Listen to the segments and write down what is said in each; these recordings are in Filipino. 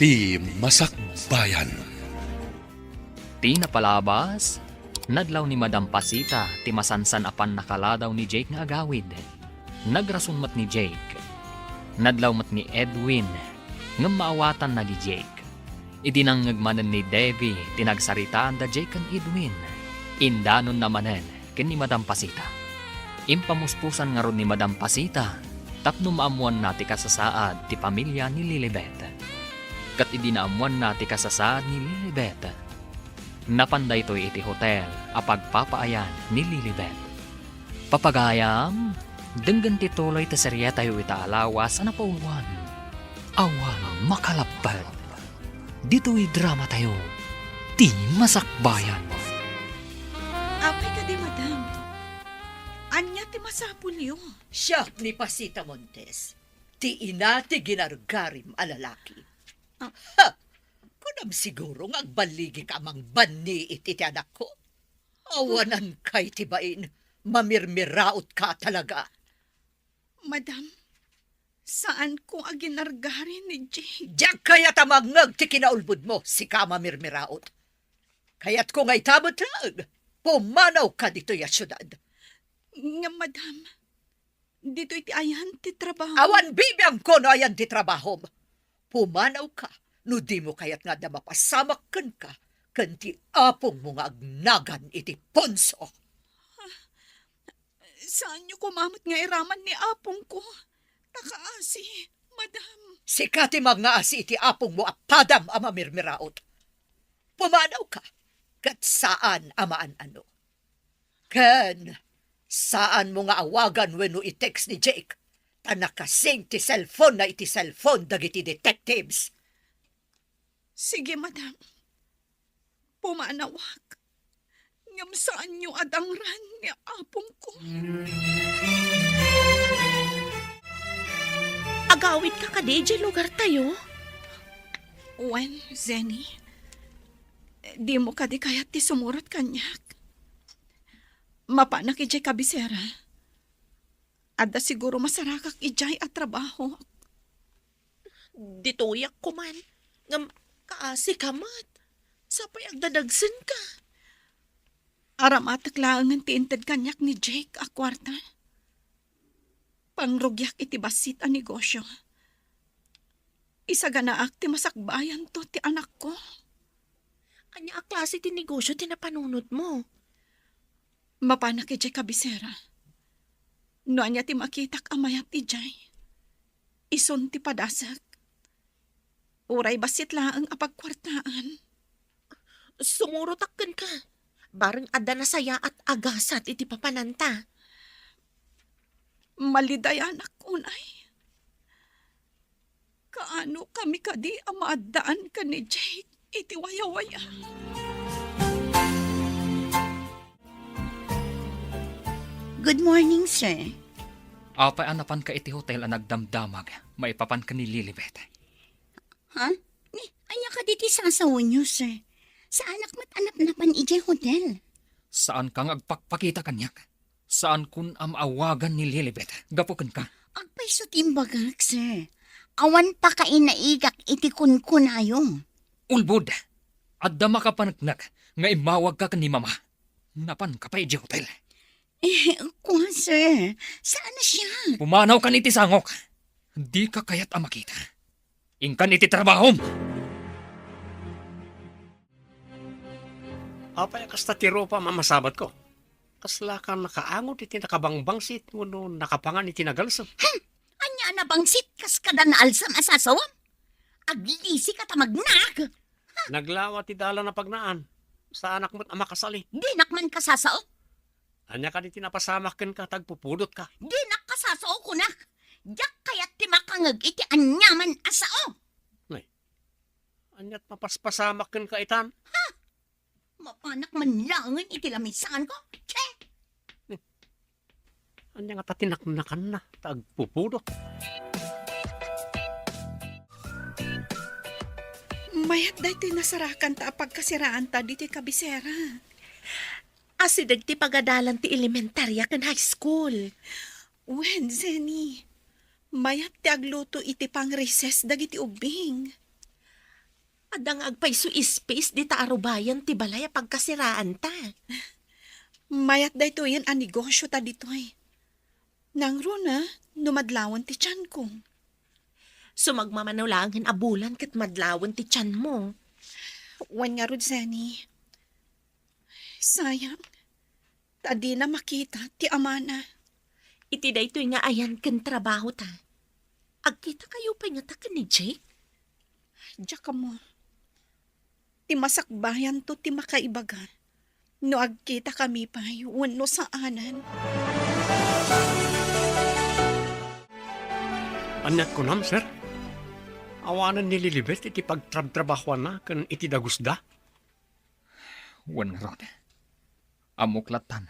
Ti Masakbayan. Ti napalabas, nadlaw ni Madam Pasita, ti masansan apan nakaladaw ni Jake nga agawid. Nagrason mat ni Jake. Nadlaw mat ni Edwin, nga maawatan na ni Jake. Idinangagmanan ni Debbie, tinagsaritaan da Jake kan Edwin. Indanon namanen, ken ni Madam Pasita. Impamuspusan nga ron ni Madam Pasita, tapno maamuan na ti kasasaad ti pamilya ni Lilibet. Kat idinaamuan na ti kasasaad ni Lilibet. Napanday to'y iti hotel, apagpapaayan ni Lilibet. Papagayam, denggan ti tuloy ti serye tayo itaalawas na pauwan. Awalang makalapad. Dito'y drama tayo, Ti Masakbayan. Apay ka di, madam. Anya ti masapul niyo. Siya ni Pasita Montes. Ti ina ti ginargarim a lalaki. Ha! Kunam siguro nga agbaligi ka mang banni iti ti anak ko. Awanan kay tibain. Mamirmiraot ka talaga. Madam, saan kong aginargarin ni Jake? Diyak kaya tamangag ti kinaulbud mo si ka mamirmiraot. Kaya't kung ay tabot lang, pumanaw ka dito ya syudad. Nga, madam, dito iti ayan ti trabaho. Awan bibiyang ko no ayan ti trabaho. Pumanaw ka, no di mo kaya't nga da mapasamakan ka, kanti apong mo nga agnagan iti ponso. Saan niyo kumamot nga iraman ni apong ko? Takaasi, madam. Sikati mga asi iti apong mo apadam ama mirmiraot. Pumanaw ka, kat saan amaan ano. Ken, saan mo nga awagan wenno i-text ni Jake? Tanakasing ti cellphone na iti cellphone dagiti detectives. Sige, madam. Pumanawak. Ngam saan niyo adangran ni apong ko? Agawid ka DJ lugar tayo. Wen, Zenny. Di mo ka di kayat ti sumurot kanyak. Mapanak ijay kabisera. Ada siguro masarakak ijay at trabaho. Dituyak ko man. Ngam kaasi kamat. Sapay agdadagsin ka. Aramatak lang ang tiinted kanyak ni Jake a kwarta. Pangrugyak iti basit a negosyo. Isa ganaak ti masakbayan to ti anak ko. Anya a klase ti negosyo tinapanunod mo. Mapanak ijay kabisera. No anya ti makitak amayat ijay. Ison ti padasak. Uray basit lang ang apagkwartaan. Sumurotakkan ka. Barang ada na saya at agasat iti papananta. Maliday anak unay. Kaano kami kadi ang maadaan ka ni Jake iti waya-waya. Good morning, sir. Apay anapan ka iti hotel ang nagdamdamag, maipapan ka ni Lilibet. Ha? Anya ka diti sasawon niyo, sir? Sa anak mat anap-napan ijay hotel. Saan kang agpakpakita kanyak? Saan kun amawagan ni Lilibet? Gapukan ka. Agpay sa timbagak, sir. Awan pa ka inaigak iti kunkunayong. Ulbud, adda makapanagnak nga imawag ka ni mama. Napan ka pa iji hotel. Kuha, sir. Saan na siya? Pumanaw ka niti sangok. Di ka kayat amakita. Ingkan iti trabahom. Apay kasta tiro pa mamasabat ko. Kasla ka nakaangot iti nakabangbangsit mo no nakapangan iti nagalsam. Anya na bangsit kas kada na alsam asasawam? Aglisi ka tamagnak. Naglawa ti dala na pagnaan. Sa anak mo't ama kasali. Dinak man kasasao. Anya ka di tinapasamakin ka tagpupudot ka. Dinak kasasao ko na. Yak kayat ti makangag iti anyaman asao. Anya't mapaspasamakin ka itan. Mapanak man langan iti lamisan ko. Che! Anya nga tatinaknakan na tagpupudot. Mayat day ti nasarakan ta pagkasiraan ta diti kabisera. Asidag ti pagadalan ti elementarya kan high school. Wen, Zenny. Mayat ti agluto iti pang recess dagiti ubing. Adang agpay su space di ta arubayan ti balay pagkasiraan ta. Mayat da ito yan ang negosyo ta ditoy. Nang runa, numadlawan ti tiyan ko. Sumagmamanulangin abulan kat madlawan ti tiyan mo. Wan nga rod, Zenny. Sayang. Tadi na makita ti amana. Iti da ito nga ayan kan trabaho ta. Agkita kayo pa nga ta ka ni Jake? Diya ka mo. Ti masakbayan to ti makaibaga. No agkita kami pa yun no saanan. Anyat ko nam, sir. Awanan ni Lilibet iti pagtrabahuan na kan iti dagusda. Wan rod. Amuklatan.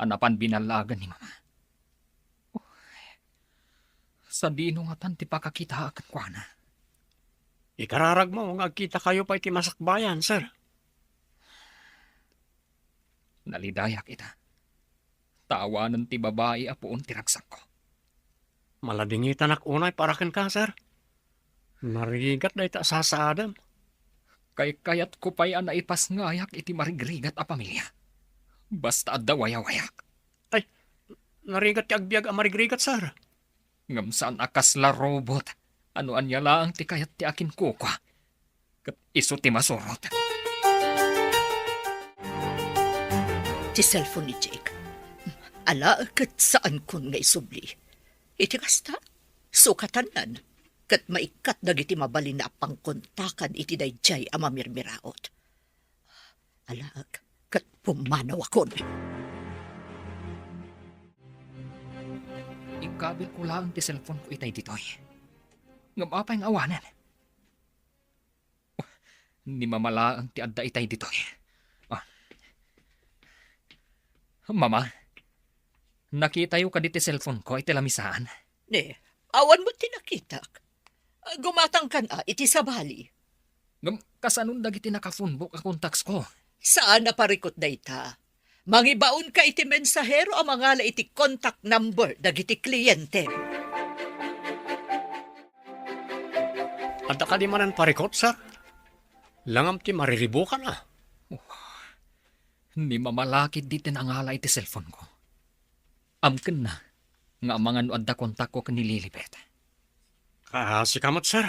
Anapan binalagan ni mama. Sa dino nga tan ti pakakita akat kwa na. Ikararag mo, agkita kayo pa iti masakbayan, sir. Nalidayak ita. Tawanan ti babae apuon ti ragsak ko. Maladingitan ak unay parakan ka, sir. Narigat na ita sasaadam. Kay kayat ko pa'y naipas ngayak iti marigrigat a pamilya. Basta adda wayawayak. Narigat ti agbiag amarigrigat, sir. Ngam saan akas la robot. Ano anya lang ti kayat ti akin kukwa. Kat iso ti masurot. Ti cellphone ni Jake. Ala, kat saan kun nga isubli. Iti kasta, sukatanan. Kat maikat dagiti mabalin na pangkontakan iti dayjay ama mirmiraot. Ala, kat pumanaw akon. Ikabil ko lang ti cellphone ko itay ditoy. Ngam apay nga awanan. Ni mamala ang ti adda itay ditoy. Mama, nakita yu ka di ti cellphone ko iti lamisaan. Ne, awan mo tinakitak. Gumatang kan iti sabali. Ngam kasanun dagiti naka-phonebook a contacts ko. Saan na parikot dayta? Mangibaon ka iti mensahero ang mga la iti contact number dagiti kliyente. Adda ka di manan parikot, sir. Langam ti mariribo ka na. Ni mamalakid di tinangala iti cellphone ko. Amken na nga mga adda kontak ko ni Lilibet. Kasi kamot, sir.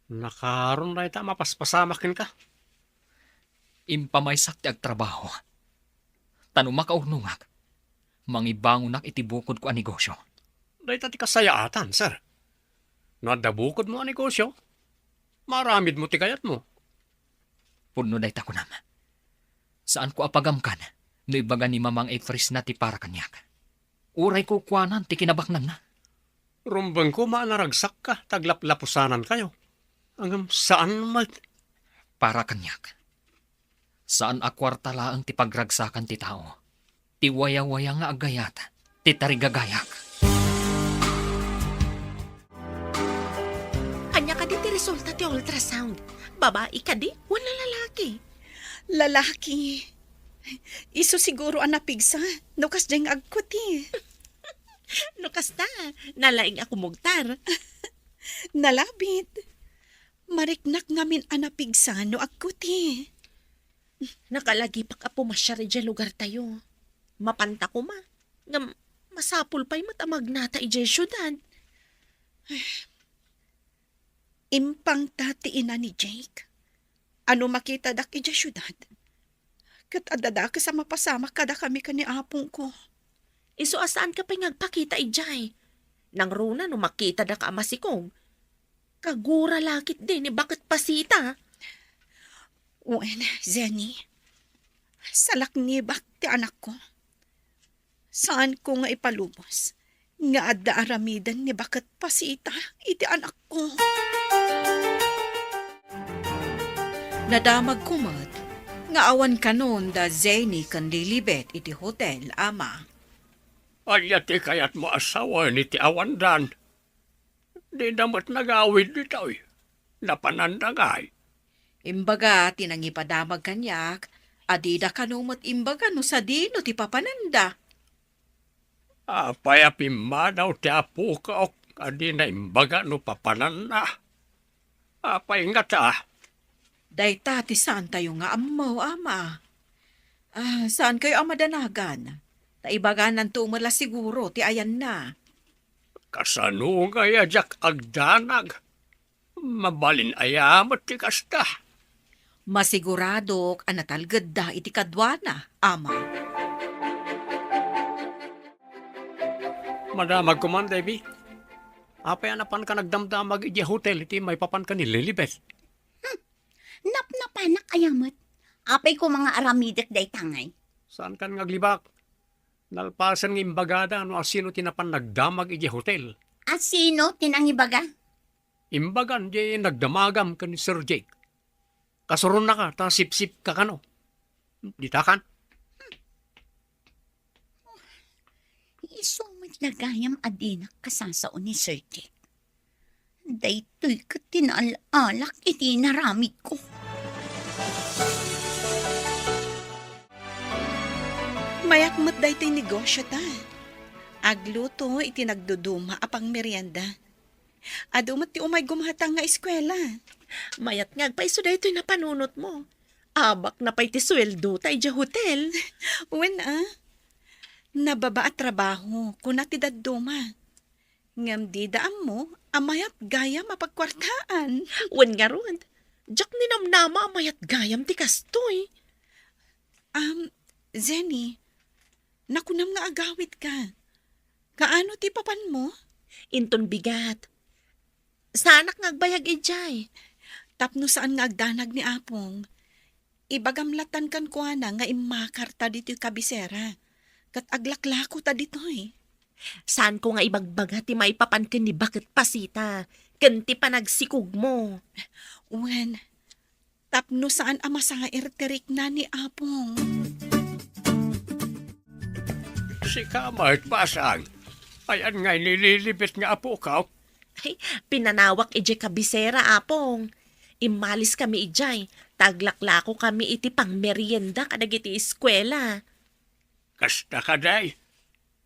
Nakaroon na ita mapaspasamakin ka. Impamaysak ti agtrabaho. Tano makaurnungak. Mangibangunak iti bukod ko a negosyo. Dahil ti kasayaatan, sir. Nadabukod mo ang negosyo. Maramid mo ti kayat mo. Puno day ko naman. Saan ko apagamkan? No ibaga ni mamang e-freeze na ti para kanyak. Uray ko kuanan ti kinabaknan na. Rumbang ko maanaragsak ka, taglaplapusanan kayo. Hanggang saan mat... Para kanyak. Saan akwartala ang ti pagragsakan ti tao? Ti waya-waya nga agayat, ti tarigagayak. Anya ka di ti resulta ti ultrasound. Babae ka di, wala lalaki. Lalaki. Iso siguro ang napigsa. No kas diyang agkuti. No kasta, nalaing ako mugtar. Nalabit. Mariknak ngamin ang napigsa no agkuti. Nakalagi pa ka pumasyari dyan lugar tayo. Mapanta ko ma. Nga masapul pa'y matamag nata ijay syudad. Impang tati ina ni Jake. Ano makita dak ija syudad? Kat adada ka sa mapasama kada kami ka ni apong ko. Iso asaan ka pa'y ngagpakita ijay. Nang runa no makita da ka amasikong. Kagura lakit din ni bakit pasita. Uen, Zenny. Salak ni bak ti anak ko. Saan ko nga ipalubos? Nga adda aramidan ni bakit pasita iti anak ko. Nadamag kumad, nga awan kanon da Zenny kan Lilibet iti hotel, ama. Anya ti kayat mo asawa ni ti awandan. Di damat nagawid dito eh. Napanandagay. Imbaga, tinangipadamag kanyak, adida kanumot imbaga no sa dino ti papananda. Apay apimadaw ti apo ka ok. Adi na imbaga no papanan na. Apay nga ta. Dayta ti saan tayo nga amaw, ama? Saan kayo amadanagan? Taibaganan tumala siguro, ti ayan na. Kasano nga jak agdanag? Mabalin ayamat ti kasta. Masiguradok anatalgad da iti kadwana, ama. Madamag ko man, Debbie. Apay anapan ka nagdamdamag iti hotel iti may papan ka ni Lilibet. Napnapanak ayamat. Apay ko mga aramidak day tangay. Saan kan ngaglibak? Nalpasan ng imbagada no asino tinapan nagdamag iti hotel. At sino tinangibaga? Imbagan di nagdamagam ka ni Sir Jake. Kasuron na ka, ta sip-sip ka kano. Ditakan? Isumit lagayam adinak kasasao ni Sir Dick. Daytoy ka tinaalak iti naramid ko. Mayakmat daytoy negosyo ta. Agluto iti nagduduma apang merienda. Adumat ti umay gumhatang nga eskwela. Mayat nga agpaiso daytoy na panunot mo. Abak na pa'y ti sweldo tayo dya hotel. Uwen nababa at trabaho kuna ti dadduma. Ngam di daam mo, amayat gaya mapagkwartaan. Wen nga ron. Diyak ninamnama mayat gayam ti kastoy. Zenny, nakunam nga agawit ka. Kaano ti papan mo? Inton bigat. Sanak nga agbayag ijay. Tapno saan nga agdanag ni Apong. Ibagamlatan kan kuana nga imakarta dito kabisera. Kat aglaklako ta ditoy. Saan ko nga ibagbaga ti maipapankin ni bakit pasita. Kanti pa nagsikog mo. Wen, tapno saan amasair terik na ni Apong. Si Kamart Basang. Ayan nga nililibet nga apo ka. Ay, pinanawak ijay kabisera, apong. Imalis kami ijay. Taglaklako kami iti pang merienda kadag iti eskwela. Kasta ka day.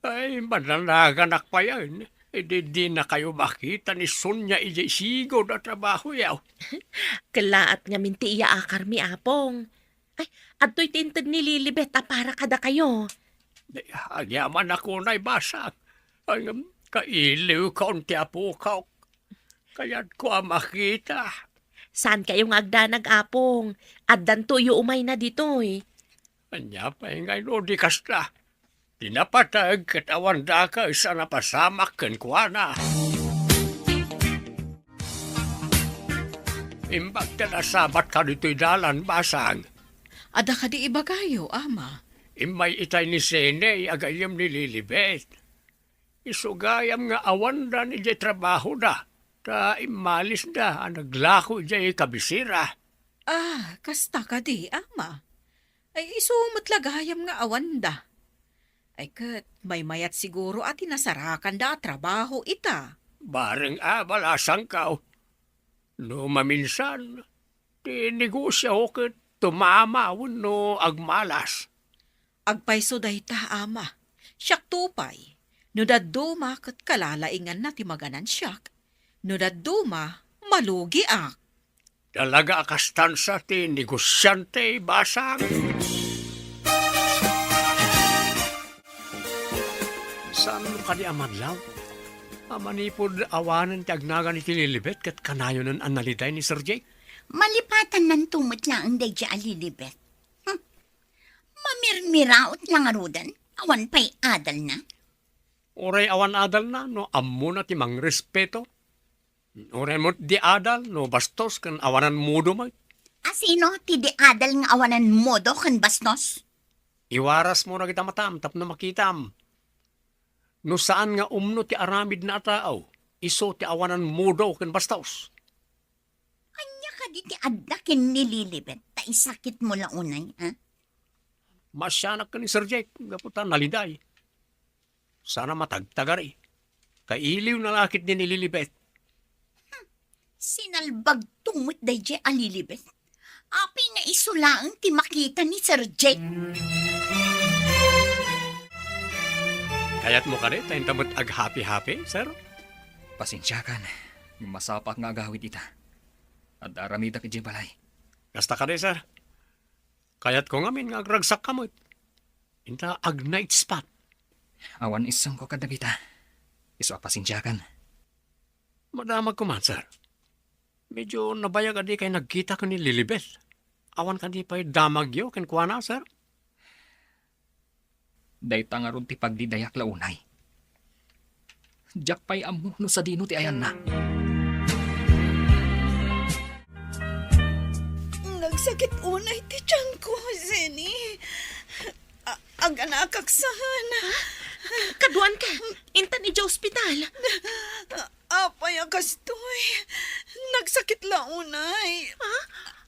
Ay, mananaganak pa yan. Di na kayo makita ni Sonya ijay sigo na trabaho yaw. Kalaat nga minti iya akar mi, apong. Ay, ato'y tintad ni Lilibet para kada kayo. Agyaman ako na'y basang. Ay, kailiw kaunti apo ka. Kaya't ko makita. Saan kayong agdanag, apong? Addan tuyo umay na ditoy. Anya pa ngay no di kasta. Tinapatag katawan da ka isa napasamak kan kuana. Imbag ka nasabat ka dito'y dalan, basang. Ada ka di ibagayo, ama. Imay itay ni Sene, agayam ni Lilibet. Isugayam nga awan da ni jay trabaho da. Ta imalis da, naglako jay kabisira. Kasta ka di, ama. Ay, isumat lagayam nga awanda. Ay, kat may mayat siguro at inasarakan da trabaho ita. Bareng balasang ka. No maminsan, ti negosyo ket tumamawon no agmalas. Agpaiso dayta, ama. Siyak tupay. No dadduma kat kalalaingan na timaganan siyak. No dadduma, malugi ak. Talaga akastansa ti negosyante, basang. Saan mo ka di amadlaw? Amanipod awanan ti agnagan ni Lilibet kat kanayo ng analiday ni Sir Jake. Malipatan ng tumot lang ang day dya alilibet. Mamirmiraot lang arudan. Awan pa'y adal na. Oray awan adal na, no ammo na ti mang respeto. Oray mo di adal, no bastos kan awanan mudo mo. Asino ti di adal nga awanan modo kan bastos? Iwaras mo na kita matam, tapno makitam. No saan nga umno ti aramid na tao, iso ti awanan mudo kan bastos. Anya ka di ti adlakin nililibet. Ta isakit mo lang unay, ha? Masyanak ka ni Sir Jake, gaputan naliday. Sana matagtagari. Kailiw na lakit ni Lilibet. Sinalbag tumot day dya alilibet. Api nga isulaang ti makita ni Sir Jake. Kayat mo ka rin, tayo tamot ag-happy-happy, sir? Pasensya kan. Masapak nga agawid ita. At aramida kiti balay. Kasta ka de, sir. Kayat ko ngamin nga agragsak kamot. Inta ag night spot. Awan isang ko kadagita. Iso apasensyakan. Madamag ko man, sir. Medyo nabayag adi kay nagkita ko ni Lilibet. Awan ka di pa'y damag yo, kenkwana, sir. Dayta nga ron ti pagdidayak launay. Diyak pa'y amuno sa dino ti ayan na. Nagsakit unay ti tiyan ko, Zenny. Ang anakaksahan. Kaduan ka. Intan ija ospital. Apay akastoy. Nagsakit launay.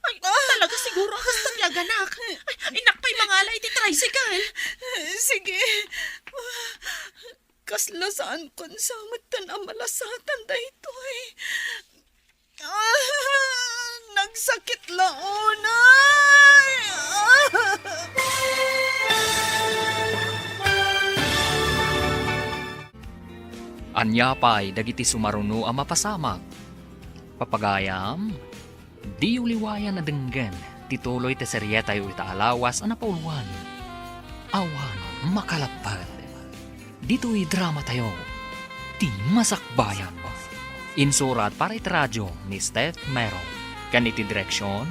Ay, talaga siguro ang ganak. Ay, inakpay mangalay ti tricycle. Sige. Kaslasaan kon sa matan ang malasatan daytoy. Nagsakit launay. Anyapay dagiti sumaruno ang mapasamag. Papagayam, di uliwayan na denggen, tituloy te seryeta yu itaalawas ang napauluan. Awan makalapad. Dito'y drama tayo, di masakbayan. Insurat para itradyo ni Steph Mero. Kaniti direksyon,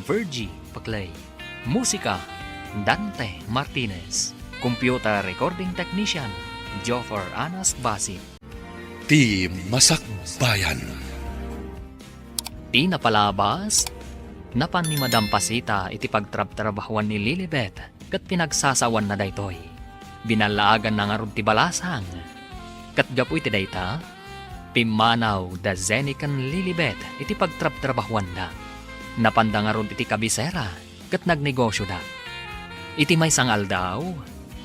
Virgie Paclay. Musika, Dante Martinez. Computer recording technician, Joffer Anas Basit. Di Masakbayan. Di napalabas, napan ni Madam Pasita iti pagtrab-trabahuan ni Lilibet kat pinagsasawan na daytoy. Binalaagan na nga ron ti balasang. Kat gapoy ti dayta, pimanaw da Zenican Lilibet iti pagtrab-trabahuan da. Napanda nga ron iti kabisera kat nagnegosyo da. Iti may sangal daw,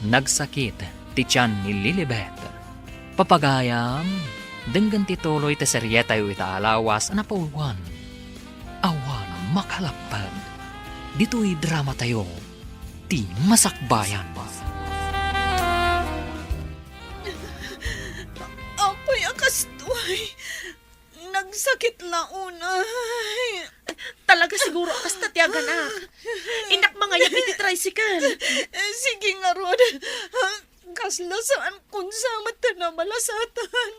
nagsakit ti tiyan ni Lilibet. Papagayam, denggan tituloy te seryeta yu itaalawas na pauluan. Awan makalapad. Dito'y drama tayo, di masakbayan. Apay akastoy. Nagsakit launay. Talaga siguro akas ganak. Inak mga yabi ti tricycle. Sige nga Rod. Kaslasaan kung sa mata na malasatan.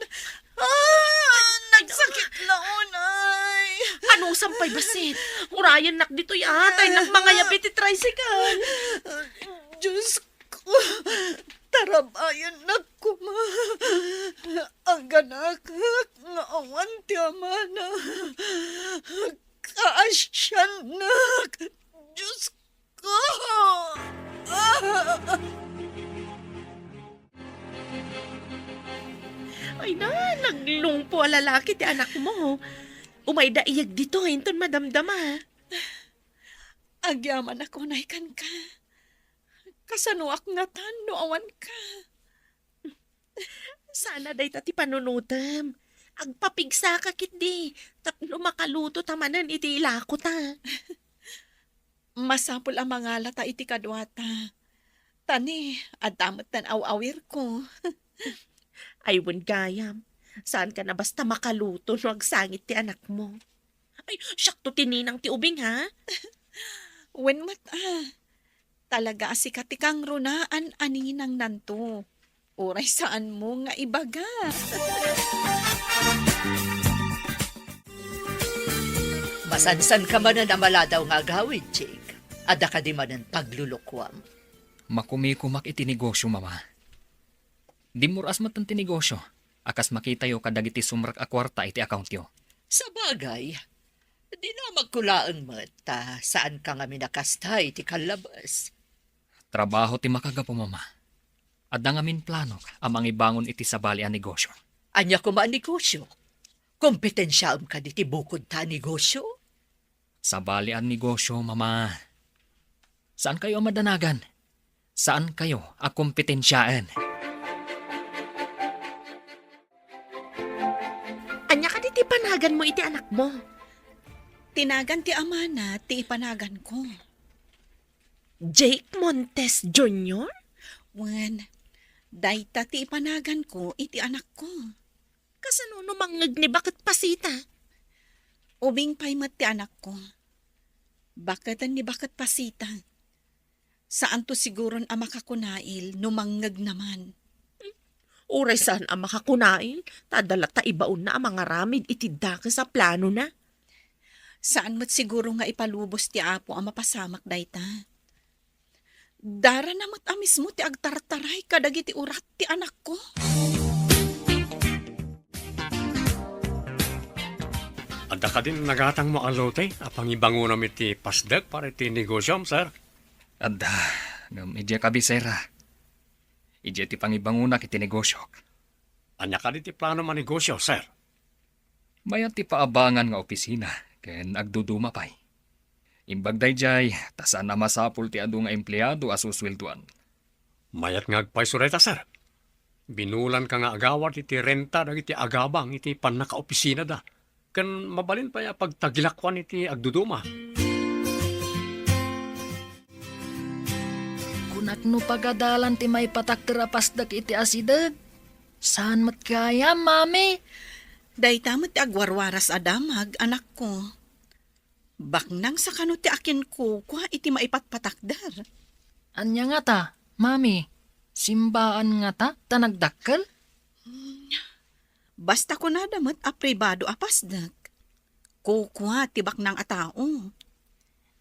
Nagsakit launay. Ano sampay basit? Urayan nak dito yatay nak mga yabi ti tricycle. Diyos ko. Tarabayan na kuma. Ang ganak nga awan ti amana. Kaasyanak. Diyos ko. Ay na, naglungpo ang lalaki ti anak mo. Umayda iyag dito, hinton madamdama. Agyaman ako na ikan ka. Kasanuak nga tano awan ka. Sana day ti panunutam. Agpapigsa ka kit di. Tapno makaluto tamanan iti ilako ta. Masapul ang mga lata iti kadwata. Tani, adamat tan awawir ko. Ay, wan gayam. Saan ka na basta makaluto no agsangit ti anak mo? Ay, syakto tininang ti ubing ha? Wen mata. Talaga si katikang runaan aninang nanto. Oray saan mo nga ibaga. Masansan ka man na maladaw nga gawin, Jake. Ada ka di man ang paglulukwam. Makumikumak iti negosyo, mama. Di muras matan ti negosyo. Akas makita yo kadagiti sumrak a kwarta iti account yo. Sa bagay, di na magkulaang mata saan ka nga minakastay ti kalabas. Trabaho ti makagapo, mama. Adda nga min plano amang ibangon iti sabali a negosyo. Anya ko negosyo. Kompetensyaam ka di ti bukod ta negosyo. Sabali ang negosyo, mama. Saan kayo ang madanagan? Saan kayo ang kompetensyaan? Anya ka di ti panagan mo iti anak mo. Tinagan ti amana, ti ipanagan ko. Jake Montes Jr.? Wen, dayta ti ipanagan ko iti anak ko. Kasano mangag ni bakit pasita? Ubing pay mat ti anak ko. Bakit pasita? Saan to siguron ang makakunail numangag naman? Uray saan ang makakunail, tadala ta ibaon na ang mga ramid itidda ka sa plano na. Saan mo't siguro nga ipalubos ti Apo ang mapasamak dayta? Dara namat amis mo ti agtartaray kadagiti urat ti anak ko. Adda ka din nagatang mo alote, apang ibango namin ti pasdag para ti negosyom, sir. Adda, ngam idya kabisera. Idya ti pangibanguna kiti negosyok. Anya ka din ti plano manegosyo, sir. Mayat ti paabangan nga opisina, ken agduduma pay. Imbag dayjay, tasan na masapul ti adu nga empleyado asuswelduan. Mayat nga agpaisureta, sir. Binulan ka nga agawat iti renta dagiti agabang iti panakaopisina da. Kan mabalin pa ya pagtagilakwan iti agduduma. Kunak no pagadalan ti may patakterapasdak iti asidag. Saan mat kaya, mami? Dayta mo't ti agwarwaras adamag, anak ko. Baknang sa kano ti akin ko, kwa iti maipatpatakdar. Anya nga ta, mami? Simbaan nga ta, tanagdakkel? Basta ko na damot a pribado apasdak. Kukwa tibak ng atao.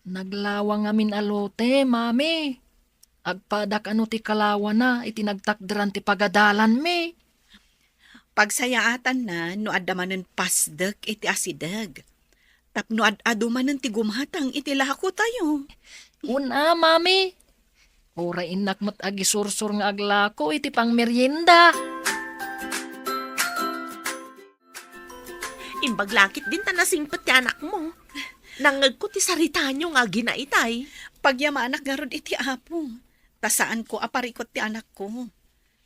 Naglawang amin alote, mami. Agpadak ano ti kalawa na, itinagtakdaran ti pagadalan mi. Pagsayaatan na, no adamanen pasdak iti asidag. Tapno adumanen ti gumhatang iti lahako tayo. Una, mami. Ora inak mat agisursur nga aglako iti pang merienda. Imbaglakit din ta nasingpet ti anak mo. Nangag ko ti sarita nyo nga ginaitay. Pagyamanak garod iti apo. Tasaan ko aparikot ti anak ko.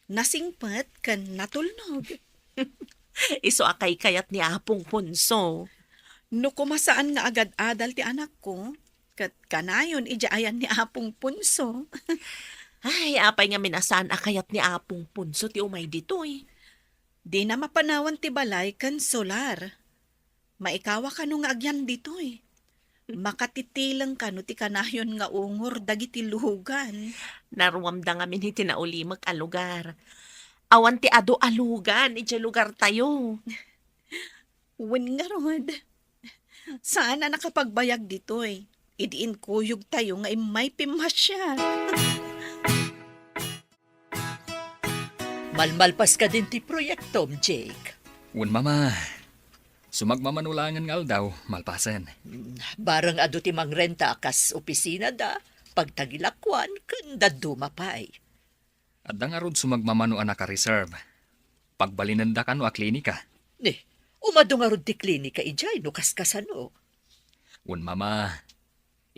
Nasingpet kan natulnog. Iso akay kayat ni Apong Punso. No kumasaan nga agad adal ti anak ko, kat kanayon ijaayan ni Apong Punso. Ay, apay nga minasaan akayat ni Apong Punso ti umay ditoy. Di na mapanawan ti balay kan solar. Maikawa ka no nga agyan ditoy. Makatitilang ka no ti kanayon nga ungor dagiti luhugan. Naruamda nga min iti naulimag a lugar. Awan ti ado alugan, iti lugar tayo. Wen nga rod. Saan na nakapagbayag ditoy? Idiin kuyog tayo nga imay pimasya. Malmalpas ka din ti proyektom, Jake. Un mama, sumagmamanulangan nga daw, malpasen. Barang ado ti mangrenta akas opisina da, pagtagilakwan, kanda dumapay. Adda nga rod sumagmamano anak ka reserve. Pagbalinanda ka no a klinika. Umado nga rod ti klinika ijay, no kaskasano. Un mama,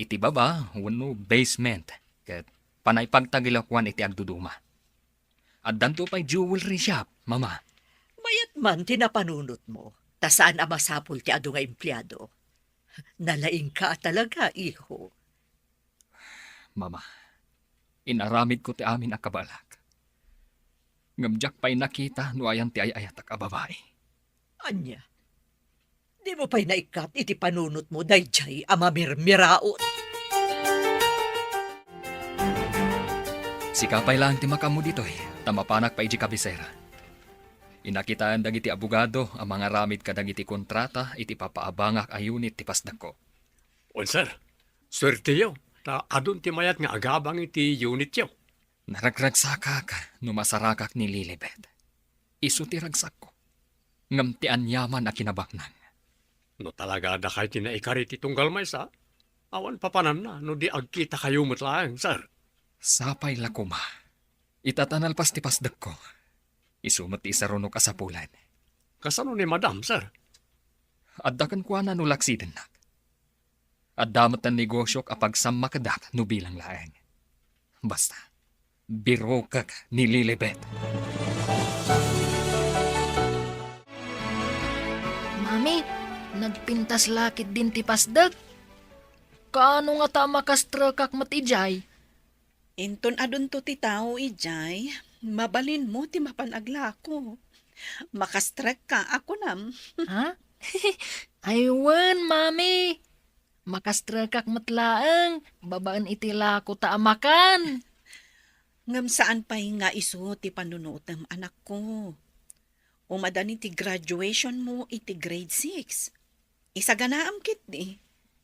iti baba, no basement. Ket panay pagtagilakwan iti agduduma. At danto pa'y jewelry shop, mama. Mayat man tinapanunot mo, tasaan ang masapul ti ado nga empleyado. Nalaing ka talaga, iho. Mama, inaramid ko ti amin a kabalak. Ngamjak pa'y nakita no ayan ti ayatak a babae. Anya, di mo pa'y naikat iti panunot mo dayjay amamirmiraot. Sikapay lang ti makamu ditoy, tamapanak pa iji kabisera. Inakitaan dagiti abogado ang mga ramid kadagiti kontrata iti papaabangak a unit ti pasdak ko. On, sir. Swerte yo. Ta adun ti mayat nga agabang iti unit yo. Naragragsakak no masarakak ni Lilibet. Isu ti ragsak ko. Ngam ti anyaman a kinabaknan. No talaga da kay tinaikari ti tunggal may sa. Awan papanan na no di agkita kayo mutlaang, sir. Sapay lakuma. Itatanalpas ti pasdak ko. Isumot ti isaruno kasapulan. Kasano ni madam, sir? Addakan kwa na nulaksiden nak. Addamat ang negosyo kapag samakadak no bilang laeng. Basta, biro kag ni Lilibet. Mami, nagpintas lakit din ti pasdag. Kaano nga ta makastra kak matijay? Inton adun to ti tao ijay, mabalin mo ti mapanagla ko. Makastrek ka ako nam. Ha? Aywan, mami. Makastrakak matlaang, babaan itila ko taamakan. Ngam saan pa'y nga iso ti panunutam anak ko. Umadani ti graduation mo iti grade 6. Isa ganaam kit di.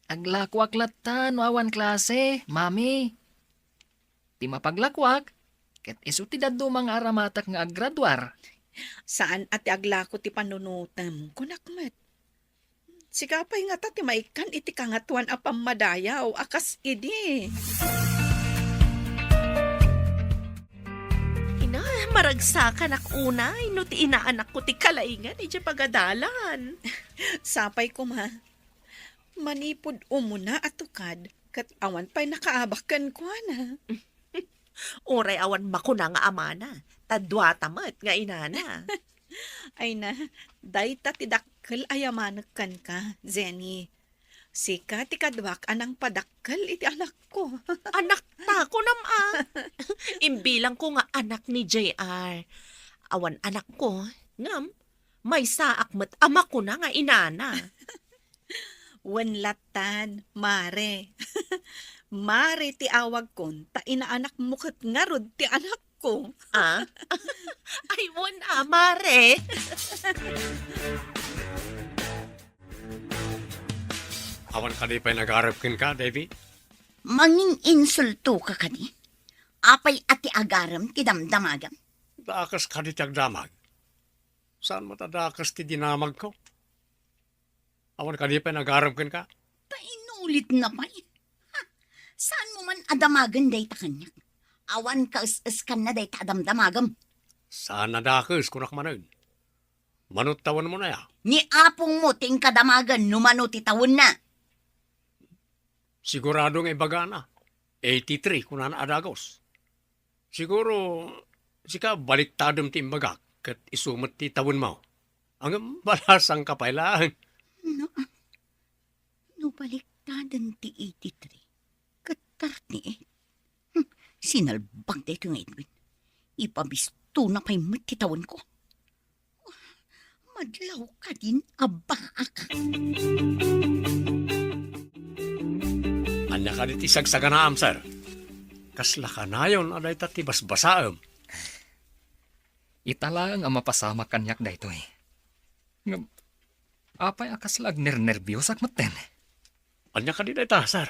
Aglakwak latan, wawan klase, mami. Ti mapaglakwak, ket iso ti daddo mga aramatak nga aggraduar. Saan ati aglako ti panunutam kunakmat. Sikapay nga ta ti maikan iti kangatuan a pamadayaw akas idi. Ina, maragsakan ak unay, no ti inaanak ko ti kalaingan, iti pagadalan. Sapay ko ma. Manipod umuna at tukad kat awan pa'y nakaabakan ko na. Oray awan makuna nga amana, tadwa tamat nga inana. Ay na, day ta tidakkel ayamanakan ka, Zenny. Sika ti kadwak anang padakkel iti anak ko. Anak ta ko nama. Imbilang ko nga anak ni JR. Awan anak ko, ngam, may saak met ama ko na nga inana. Wanlatan, mare. Mare ti awag kon, ta inaanak mo kat nga rod ti anak ko. Ah? Ay, wala, mare. Awan ka di pa'y nag-arapkin ka, Davy? Manging insulto ka kani. Apay ati agaram ti damdamagam. Dakas ka di tiyagdamag. Saan mo tadakas ti dinamag ko? Awan ka di pa'y nag-arapkin ka? Painulit na pa Ha? Saan mo man adamagan day ta kanya? Awan ka is kan na day ta damdamagam. Saan nadakas kunak manan? Manot tawan mo na ya. Ni apong mo ting kadamagan numano ti tawon na. Siguradong ibaga na. 83 kunan adagos. Siguro, sika baliktadom ti imbaga kat isumot ti tawon mo. Ang balasang kapailaan. No baliktadan ti 83. Katar ni sinalbag day ito nga Edwin. Ipabisto na pa'y matitawan ko. Madlaw ka din, abaak. Anya ka di sagsaganaam, sir. Kasla ka na yun, aday tati basbasaam. Italang ang mapasama kanyak da ito eh. Ngam, apay akaslag nernerbiyos ak maten. Anya ka di ta, sir.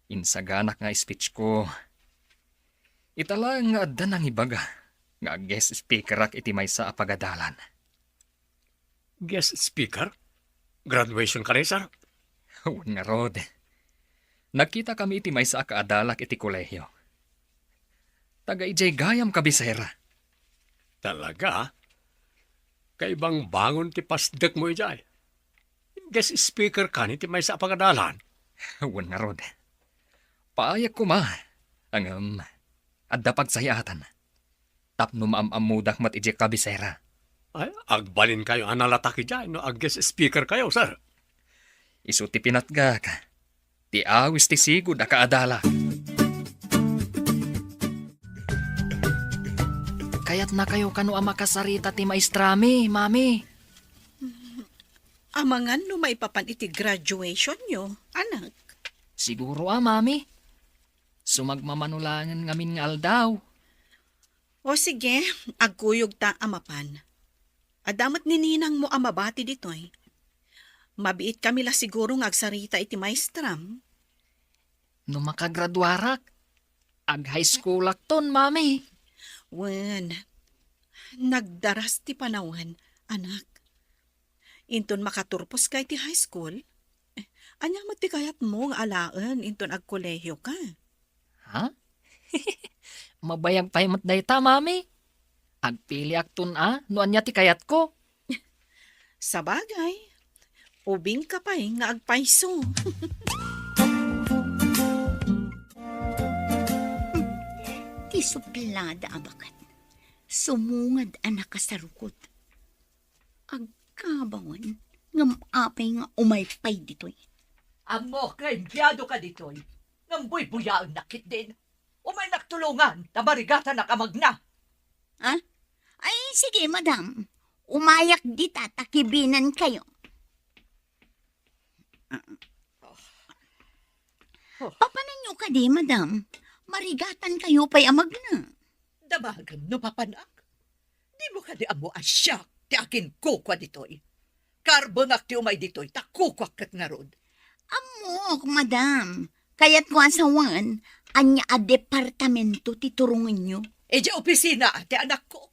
Insaganak nga speech ko. Italang nga adda ng ibaga. Nga guest speaker ak iti may sa apagadalan. Guest speaker? Graduation ka rin, sir? Huwag nga rod. Nakita kami iti may sa akaadalak iti kolehyo. Taga ijay gayam kabisera. Talaga? Kaibang bangon ti pasdek mo ijay. Guest speaker ka ni ti may sa pagadalan. Huwag nga rod. Paayak ko ma. Ang adda pagsayatan. Tapno maamamudak mat ijay kabisera. Ay, agbalin kayo analataki dyan, no? Ag guest speaker kayo, sir. Isu ti pinatgak. Ti awis ti sigud a kaadala. Kayat na kayo kano ang makasarita ti maestrami, mami. Amangan no maipapan iti graduation nyo, anak. Siguro mami. Sumagmamanulangan ngamin nga aldaw. O sige, agkuyog ta amapan. Adamat ni ninang mo amabati ditoy. Mabiit kami la siguro nga agsarita iti maestram. No makagraduarak, ag high school akton, mami. Wen, nagdaras ti panawan, anak. Inton makaturpos ka iti high school, anya matikayat mo nga alaan inton agkolehyo ka. Ha? Mabayag pa'y matdayta, mami. Agpili akton no anya ti kayat ko. Sa bagay, ubing ka pa'y nga agpaiso. Ti suplada abakat. Sumungad anak kasarukot. Agkabawan, ngam apay nga umaypay ditoy. Amo ka, empleyado ka ditoy. Ngamboy buyaan nakit din. Umay naktulungan, tabarigata nakamagna. Ha? Ay, sige, madam. Umayak di tatakibinan kayo. Papanan nyo ka di, madam. Marigatan kayo pa'y amag na. Damagam no papanak. Di mo ka di amo asyak ti akin kukwa ditoy. Karbangak ti umay ditoy, ta kukwak kat nga rod. Amok, madam. Kaya't ko asawan, anya a departamento ti turungan nyo. E di opisina ti anak ko.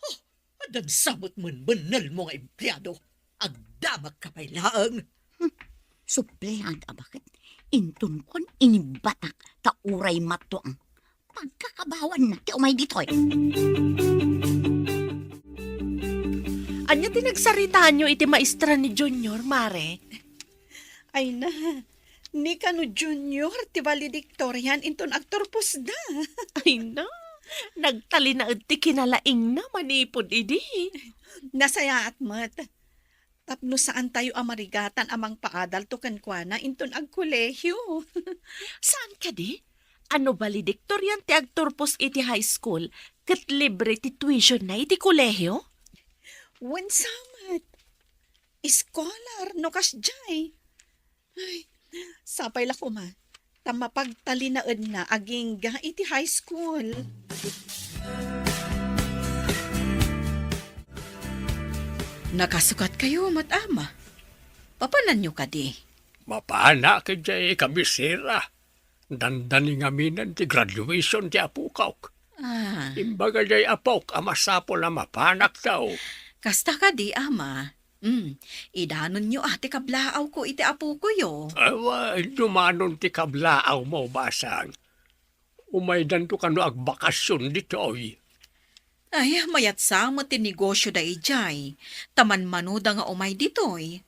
Oh, adan samot mun benal mo nga empleyado. Agdamag ka pa'y laang. Supleyad, bakit? Intun kon inibatak ta uray mato ang pagkakabawan na ti umay ditoy. Anya tinagsaritaan nyo iti maestra ni Junior, Mare? Ay na, ni kanu junior, ti valedictorian inton aktor pusda. Ay na, nagtali na ti kinalaing na manipod idi. Nasaya at mat. Tapno saan tayo amarigatan amang paadal to kankwana inton ag kolehyo. Saan ka di? Ano valedictorian ti agturpos iti high school ket libre ti tuition na iti kolehiyo? Wen samat. Scholar no kasjay. Ay, sapay la ko ma. Tamapagtalinaed na aging ga iti high school. Nakasukat kayo, matama. Papanan nyo ka di. Mapana ka jay kabisira. Dandani nga minan ti graduation ti apukaw. Ah, Imbaga jay apok, amasapol na mapanak daw. kasta ka di, ama. Idanon nyo ate kablaaw ko iti apo ko yo. Awa, dumanon ti kablaaw mo, basang. Umaydan to kano agbakasyon ditoy. Ay, mayat sa mo ti negosyo da ijay. Taman manuda nga umay ditoy.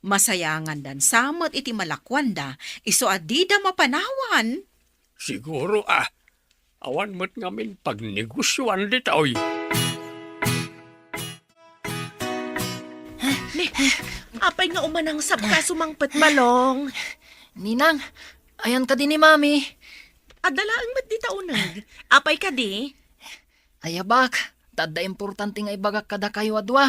Masayangan dan samot iti malakwanda, iso adida mapanawan. Siguro awan mo't ngamin pagnegosyoan ditoy. Apay nga umanang sabka sumangpet balong. Ninang, ayan ka din ni Mami. Adalaang mat di taunag. Apay ka di? Ayabak, tada importante nga ibagak kada kayo adwa.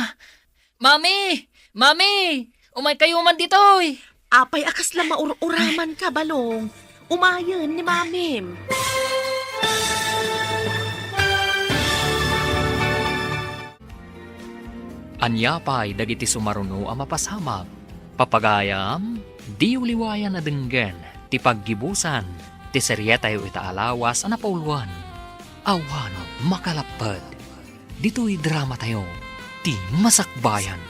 Mami! Mami! Umay kayo man ditoy! Apay akas la maururaman ka balong. Umayon ni mamim. Anyapay dagiti sumaruno a mapasamag. Papagayam, di uliwayan na denggen, ti paggibusan, ti seryetayo itaalawas a napauluan. Awanon makalapad. Dito'y drama tayo, ti masakbayan.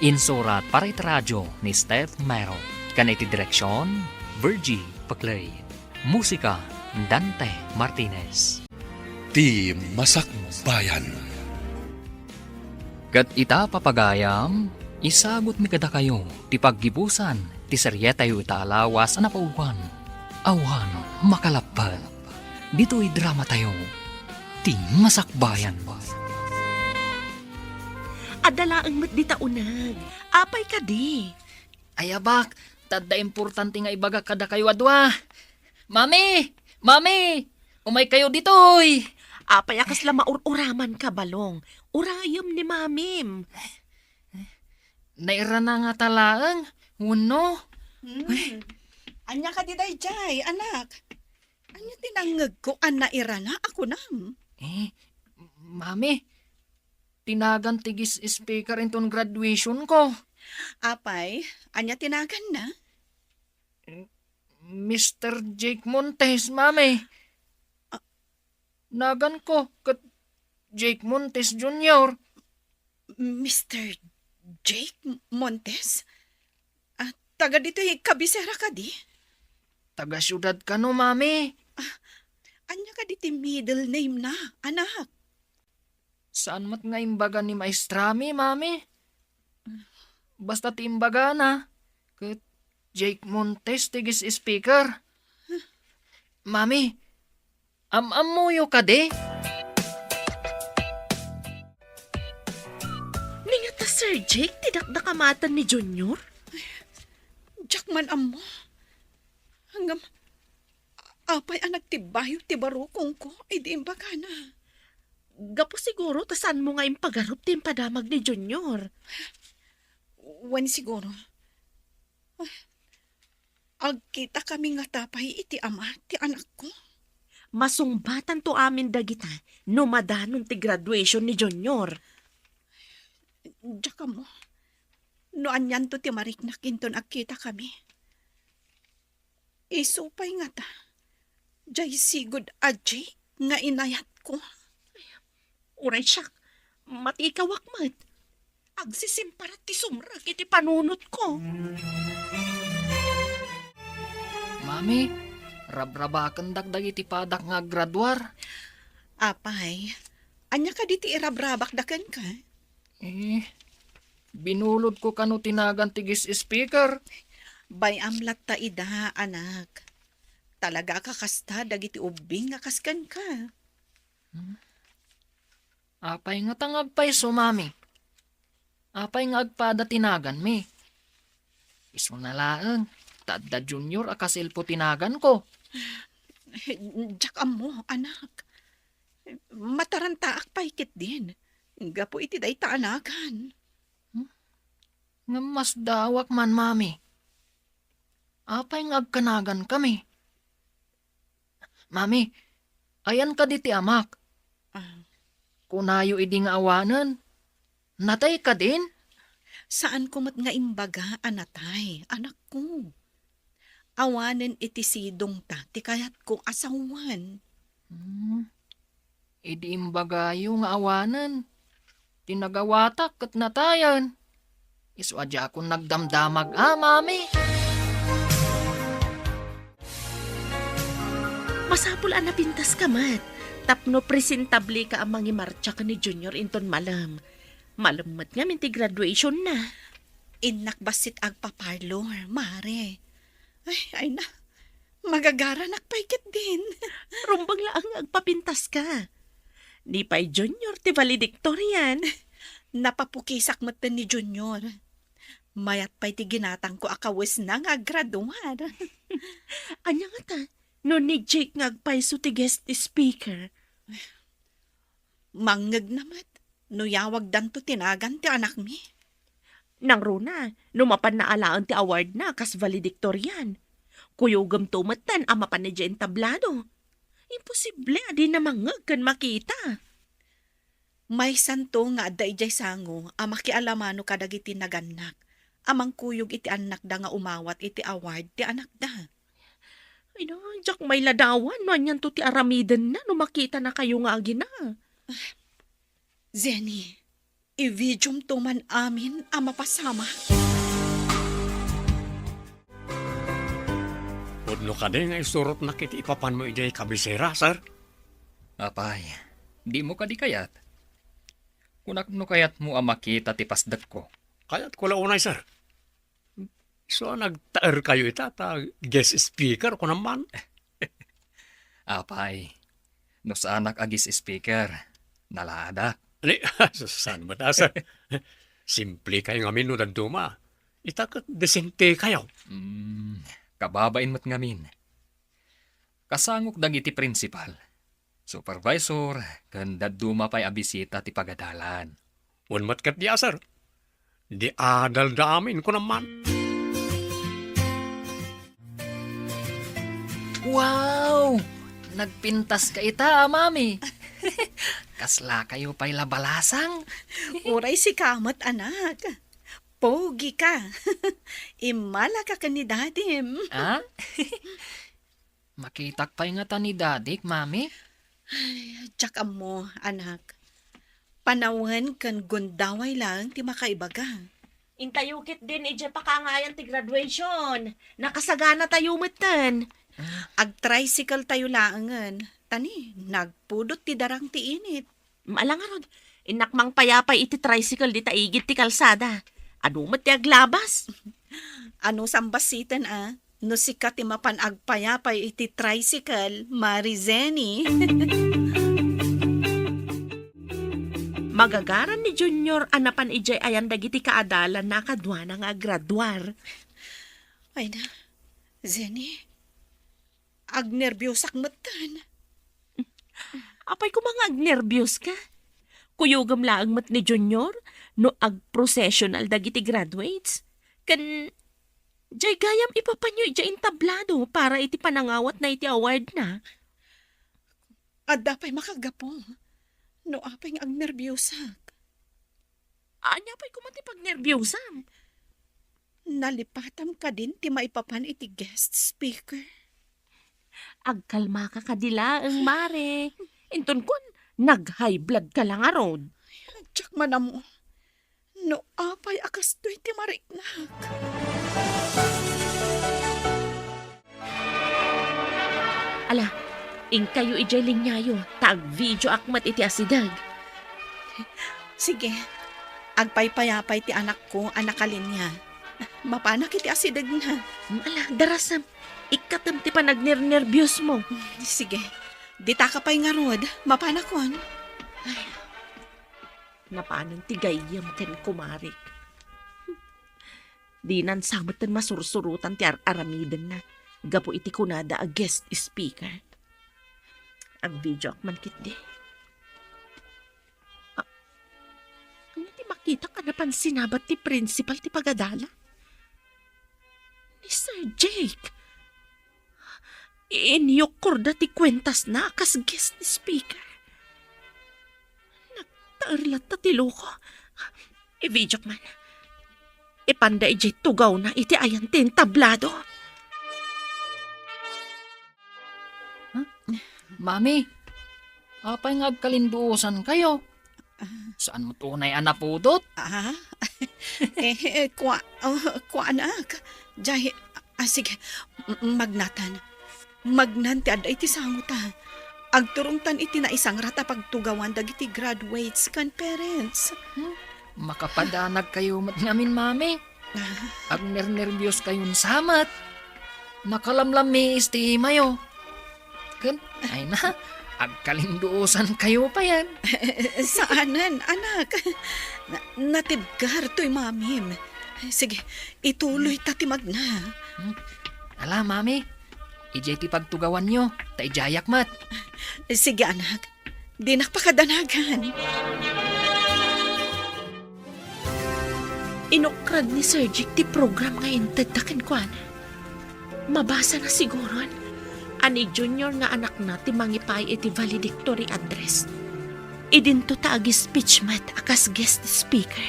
Insurat para iti radyo ni Steph Mero. Kaniti direksyon, Virgie Paclay. Musika, Dante Martinez. Ti Masakbayan. Kat ita papagayam, isagot mi kada kayo, ti paggibusan, ti seryetayo itaalawas a napauluan. Awanon makalapad. Dito'y drama tayo, ti masakbayan. Adalaang mat di taunag. Apay ka di? Ayabak, tada importante nga ibagak kada kayo adwa. Mami! Mami! Umay kayo ditoy! Apay akas la maururaman ka balong. Urayom ni mamim. Naira na nga talaang. Uno? Anya ka di day jay, anak. Anya tinangag ko an naira na ako nam. Mami, tinagan tigis speaker inton graduation ko. Apay, anya tinagan na. Mr. Jake Montes, Mami. Nagan ko kat Jake Montes Jr. Mr. Jake Montes? Taga dito kabisera ka di? Taga syudad ka no, Mami. Anya ka diti middle name na, anak. Saan mat nga imbaga ni Maestrami, Mami? Basta timbaga na. Kat Jake Montes tigis speaker. Mami, amamuyo ka de? Ningat na Sir Jake, tidakdakamatan ni Junior? Jackman amo. Hanggang apay anak tibayo tibarukong ko, ay di imbaga na. Gapo siguro, tasan mo nga impagarup ti impadamag ni Junior. Wen siguro, Agkita kami nga tapay iti ama ti anak ko. Masungbatan to amin dagita no madanon ti graduation ni Junior. Diya ka mo. No anyan to ti marik na kinton agkita kami. Isupay nga ta. Diyay sigod adji nga inayat ko. Uray siya, matikawak mat. Agsisimparat ti sumrag iti panunot ko. Mami, rabrabakan dagdag iti padak nga graduar. Apay, anya ka diti irabrabak daken ka. Binulod ko kano tinagan tigis speaker. Bay amlat ta ida, anak. Talaga ka kasta dagiti ubing nga kaskan ka. Apay nga tangagpay so, mami. Apay nga agpada tinagan mi. Iso na laang, tadda junior akasilpo tinagan ko. Diyak mo, anak. Mataranta akpaykit din. Gapo iti day ta anakan. Nga mas dawak man, mami. Apay nga agkanagan kami. Mami, ayan ka diti amak. Kunayo idi nga awanan. Natay ka din? Saan kumot nga imbaga, anatay, anak ko. Awanen iti sidong ta, ti kayat ko asawan. Idi imbagayo nga awanan. Tinagawatak kat natayan. Iswadya akong nagdamdamag, mami. Masapul na pintas ka mat. Tapno presentable ka ang mangimarcha ka ni Junior inton malam. Malamat nga minti graduation na. Inak basit agpaparlor, mare. Ay na, magagara nakpaykit din. Rumbang laang agpapintas ka. Di pa'y Junior ti valedictorian. Napapukisak matan ni Junior. Mayat pa'y ti ginatang ko akawis na nga graduar. Anya nga ta, no ni Jake ngagpaiso ti guest speaker. Mangag namat, no yawag dan to tinagan ti anak mi. Nang runa, numapan na alaan ti award na kas valedictorian. Kuyugam tumatan ang mapan na dyan tablado. Imposible adi na mangag kan makita. May santo nga adda ijay sango, makialamano kadag iti naganak. Amang kuyog iti anak da nga umawat iti award ti anak da. Ay no, jak may ladawan, no anyan to ti aramidan na, no makita na kayo nga agina. Zenny, i-videom to man amin mapasama. Pudno ka din nga isurot na kiti ipapan mo ijay kabisera, sir. Apay, di mo ka di kayat. Kunakno kayat mo ang makita ti pasdat ko. Kaya't ko launay, sir. So, nagtaer kayo ta guest speaker ko naman. Apay, no sa anak agis speaker, nalada. Ani, saan ba ta, sir? Simple kayo nga minu duma. Itakot desente kayo. Kababain mo't ngamin. Kasangok dagiti principal, supervisor, kan daduma pa'y abisita ti pagadalan. Unmat kat diya, sir. Di adal damin ko naman. Wow! Nagpintas ka ita, mami. Kasla kayo pa'y labalasang. Uray si kamot, anak. Pogi ka. Imala ka ni dadim. Makitak pa'y nga ta ni dadik, mami. Tsaka mo, anak. Panawan kan gundaway lang ti makaibaga. Intayukit din, ije pakangayan ti graduation. Nakasagana tayo matan. Ag-tricycle tayo laangan. Tani, nagpudot ti darang ti init. Maalangarod, inakmang payapay iti tricycle di taigit ti kalsada. Adumat ti aglabas. Ano sambasitan No sikat ti mapan agpayapay iti tricycle, Marizeni. Magagaran ni Junior anapan ijay ayan dagiti kaadalan na kadwa na nga graduar. Ay na, Zenny. Agnerbyusak matan. Apay ko mga agnervyos ka. Kuyugam laang mat ni Junior no ag-processional dagiti graduates. Kan Jay gayam ipapanyo ija entablado para iti panangawat na iti award na. Adda pa'y makagapo. No apay ang nervyosa. Anya pa'y kumati pag nervyosam. Nalipatam ka din ti maipapan iti guest speaker. Agkalma ka kadila ang mare. Inton kun, nag-high blood ka lang arod. Tsak manamo. No apay akas to'y ti mariknak. Ala, ing kayo ijay linyayo, tag video akmat iti asidag. Sige, agpaypayapay ti anak ko, anakalin niya. Mapanak iti asidag na. Ala, darasam, ikatam ti panagnernerbiyos mo. Sige, dita ka pa'y nga rod, mapanakon. Napanang tigayam ken kumarik. Di nan samatan masursurutan ti aramidan na. Gapo iti kunada a guest speaker. Ang video man kit di. Ano ti makita ka na pansinabat ti principal ti pagadala? Ni Sir Jake. Inyok korda ti kwentas na kas guest speaker. Nagtaarlat ta ti loko. I-video man. Ipanda ijay tugaw na iti ayan tin tablado. Mami, apay nga agkalinduusan kayo. Saan mo tunay anapudot? Kwa anak. Jay, sige, magnatan. Magnanti aday ti sanguta. Agturungtan iti na isang rata pagtugawan dagiti graduates kan parents. Makapadanag kayo mat ngamin, mami. Ag nervyos kayong samat. Nakalamlam mi istima yo. Kan, ay na, agkalinduusan kayo pa yan. Saanan, anak? Natibgar to'y mamim. Sige, ituloy tatimag na. Ala, mami. Ijay ti pagtugawan nyo. Ta ijayak mat. Sige, anak. Di nakpakadanagan. Inukrad ni Sir Jake ti program nga inted takin kuan. Mabasa na siguron. Ani junior nga anak na ti mangipay iti valedictory address. Idinto ta agi speech mat akas guest speaker.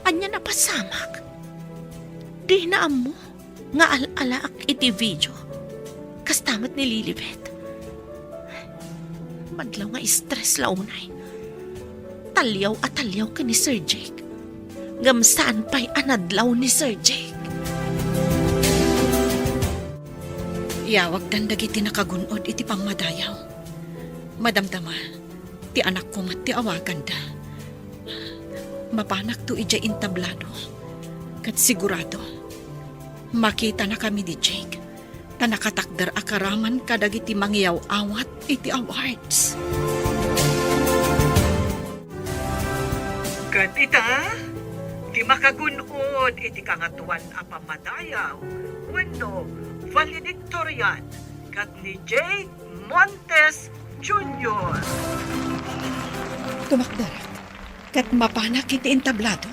Anya na pasamak. Di na amo nga alalaak iti video. Kastamat ni Lilibet. Madlaw nga stress launay. Talyaw at talyaw ka ni Sir Jake. Gamsaan pa'y anadlaw ni Sir Jake. Yawag dandagiti nakagunod iti pangmadayaw. Madamdama, ti anak ko mat ti awagan da. Mapanak to ija intablado. Kat sigurado, makita na kami ni Jake na nakatakdar akaraman kadagiti mangyaw awat iti awards. Kat ita, ti makagunod iti kangatuan a pamadayaw. Wendo, valedictorian kat ni Jake Montes Jr. Tumakdarak kat mapanak iti entablado.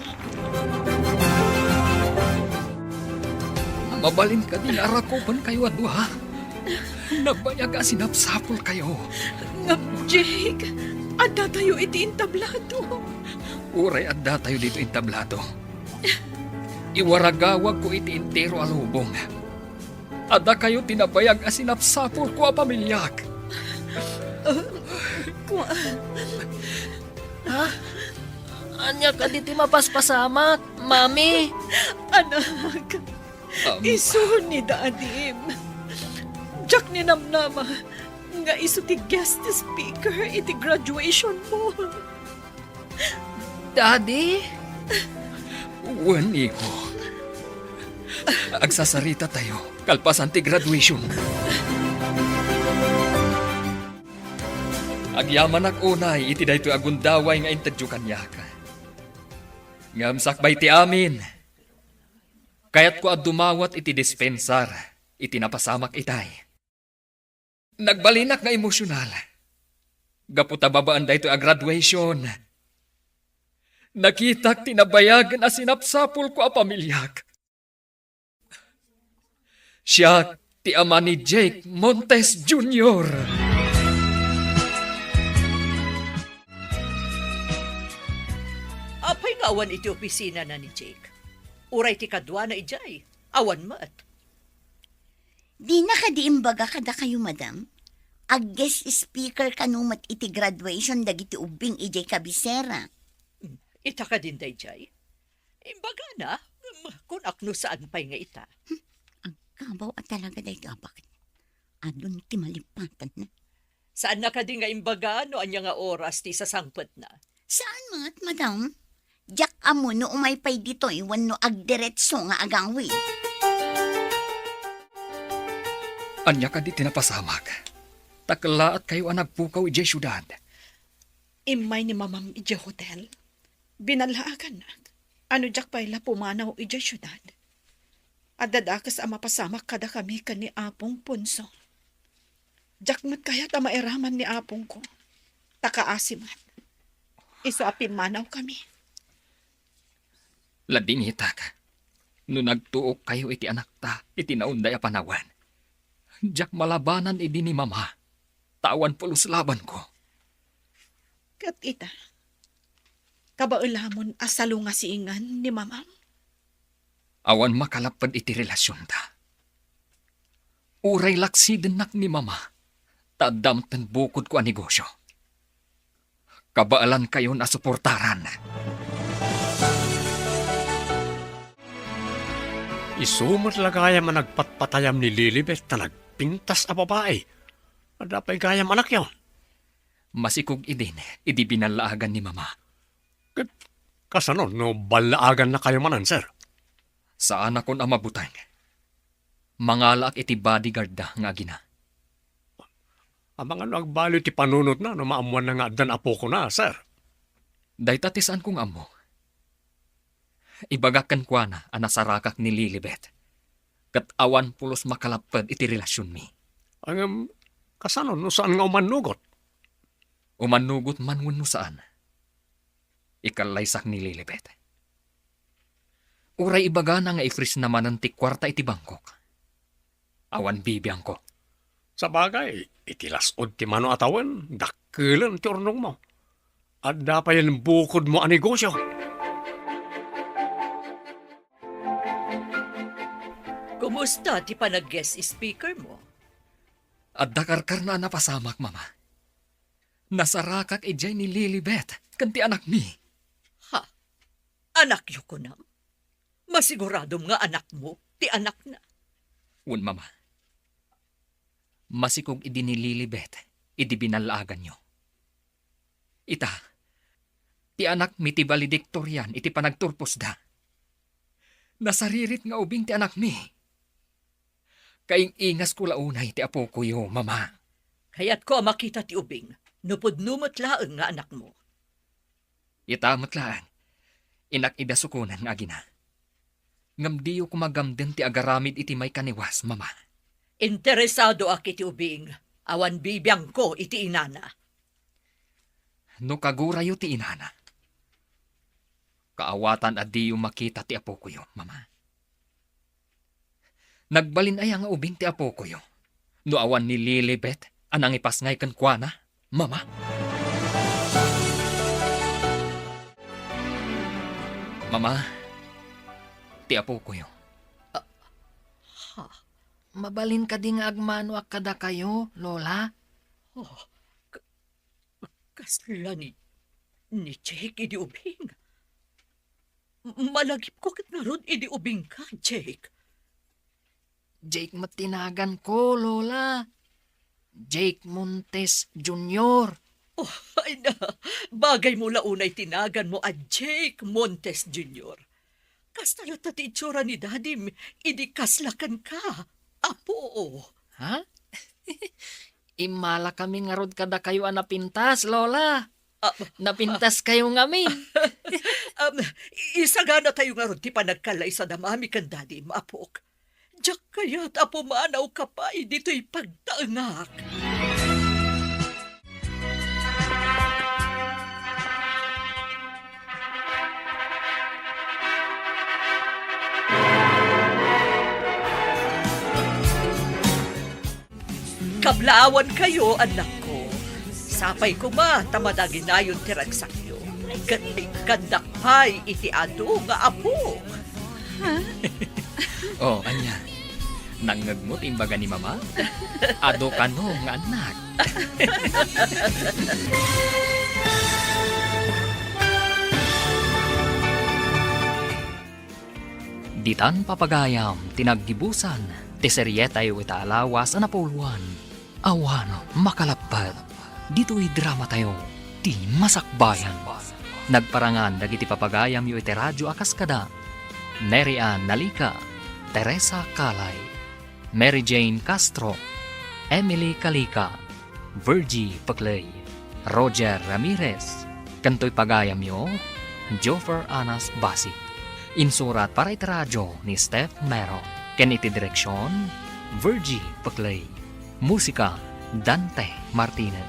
Mabalin ka din arakopan kayo adwa. Nagbayag sinapsapol kayo. Jake, adda tayo iti entablado. Uray adda tayo dito entablado. Iwaragawag ko iti intero alubong. Adda kayo tinabayag sinapsapol ko a pamilyak. Anya ka diti mapaspasamat, mami. Anak, iso ni Dadim. Jack ni Namnama, nga iso ti guest speaker iti graduation mo. Daddy? Wani ko. Agsasarita tayo. Kalpasan ti graduation. Agyaman ak unay iti daytoy agundaway nga intadyo kanyak. Ngamsakbay ti amin. Kayat ko dumawat iti dispensar. Iti napasamak itay. Nagbalinak nga emosyonal. Gaputa babaan daytoy a graduation. Nakitak tinabayagan a sinapsapol ko a pamilyak. Siya ti ama ni Jake Montes Jr. Apay nga awan iti opisina na ni Jake. Uray ti kadwa na ijay. Awan mat. Di na kadiimbaga kada kayo, madam. Ag guest speaker kanumat iti graduation dagiti ubing ijay kabisera. Ita ka din day jay. Imbaga na, kung akno saan pa'y nga ita. Ang kabaw at talaga day bakit? Adun ti malipatan na. Saan na ka din nga imbaga no anya nga oras ti sasangpet na. Saan mat, madam? Jack amo no umay pay dito iwan no agdiretso nga agangwi. Anya ka di tinapasamak. Takla at kayo ang nagpukaw ijay syudad. Imay ni mamam ijay hotel. Binalaagan na. Ano jak payla pumanaw ijay syudad. Adadakas ang mapasamak kada kami kani Apong Punso. Jak mat kaya ta maeraman ni Apong ko. Takaasimat. Iso apimanaw kami. Lading hitak. No nagtuok kayo iti anak ta, iti naunday a panawan. Jak malabanan idi ni mama. Tawan pulos laban ko. Kat ita. Kabaulamon asalo nga siingan ni mamam. Awan makalapad iti relasyon ta. Uray laksiden nak ni mama. Tadamten bukod ko ang negosyo. Kabaalan kayo na suportaran. Isumot lagaya man nagpatpatayam ni Lilibet na nagpintas a babae. Adapay gayam anak yaw. Masikog idin, idi binalaagan ni mama. Kasano, no balaagan na kayo manan, sir? Saan akon ang mabutang? Mangalak iti bodyguard da nga gina. Amang ano agbalo ti panunot na, no maamuan na nga dan apo ko na, sir. Daytatisaan kong amo. Ibagakan kwa na anasarakak ni Lilibet. Kat awan pulos makalapad iti relasyon mi. Ang kasano, no saan nga umanugot? Umanugot man no saan. Ikalaysak ni Lilibet. Uray ibaga na nga ifris naman ang tikwarta iti Bangkok. Awan bibiyang ko. Sa bagay, itilasod ti mano atawan, dakilan ti ornong mo. At dapayan bukod mo ang negosyo. Kumusta ti panag-guest speaker mo? At dakarkar na napasamak, mama. Nasarakak ijay ni Lilibet, kanti anak mi. Ha? Anak yu ko na? Masiguradom nga anak mo, ti anak na. Un, mama. Masikog idi ni Lilibet, idi binalagan nyo. Ita, ti anak mi ti valedictorian, iti panagturpos da. Nasaririt nga ubing ti anak mi. Kaing ingas ko launay ti apo ko yo, mama. Kaya't ko makita ti ubing, nupod-numot laeng nga anak mo. Itamot lang, inak idasukunan nga gina. Ngam diyo kumagamden ti agaramid iti may kaniwas, mama. Interesado aki ti ubing, awan bibiyang ko iti inana. No kagurayo ti inana. Kaawatan at diyo makita ti apo ko yo, mama. Nagbalin ay nga ubing ti apo ko yo. No awan ni Lilibet, anang ipasngay kan kwa na, mama. Mama, ti apo ko yo. Mabalin ka di nga agmano kada kayo, Lola. Oh, kasla ni Jake idi ubing. Malagip ko kat naroon idi ubing ka, Jake. Jake matinagan ko, Lola. Jake Montes Jr. Oh, ay na, bagay mo launay tinagan mo at Jake Montes Jr. Kasta na ti itsura ni Daddy, idi kaslakan ka. Apo. Ha? Imala kami nga rod kada kayo napintas, Lola. Napintas kayo ngamin. Isagana tayo nga ron ti panagkalay sa damami kan Daddy, maapok. Diyak kaya't apo maanaw ka pa, dito'y pagtaangak. Adlawan kayo, anak ko. Sapay ko ma, tamadaginayon tiragsakyo. Kating kandakpay iti ado nga apo. Oh, anya. Nangagmot imbaga ni mama? Ado ka no nga anak. Ditan papagayam, tinaggibusan, ti seryetay ita alawas na napuluan. Awano, makalapad. Dito'y drama tayo, di masakbayan. Nagparangan dagiti papagayam yu iti radyo akaskada. Mary Ann Nalika, Teresa Kalay, Mary Jane Castro, Emily Kalika, Virgie Paclay, Roger Ramirez, kanto'y pagayam yu, Joffer Anas Basi. Insurat para iti radyo ni Steph Mero. Ken iti direksyon, Virgie Paclay. Musika, Dante Martinez.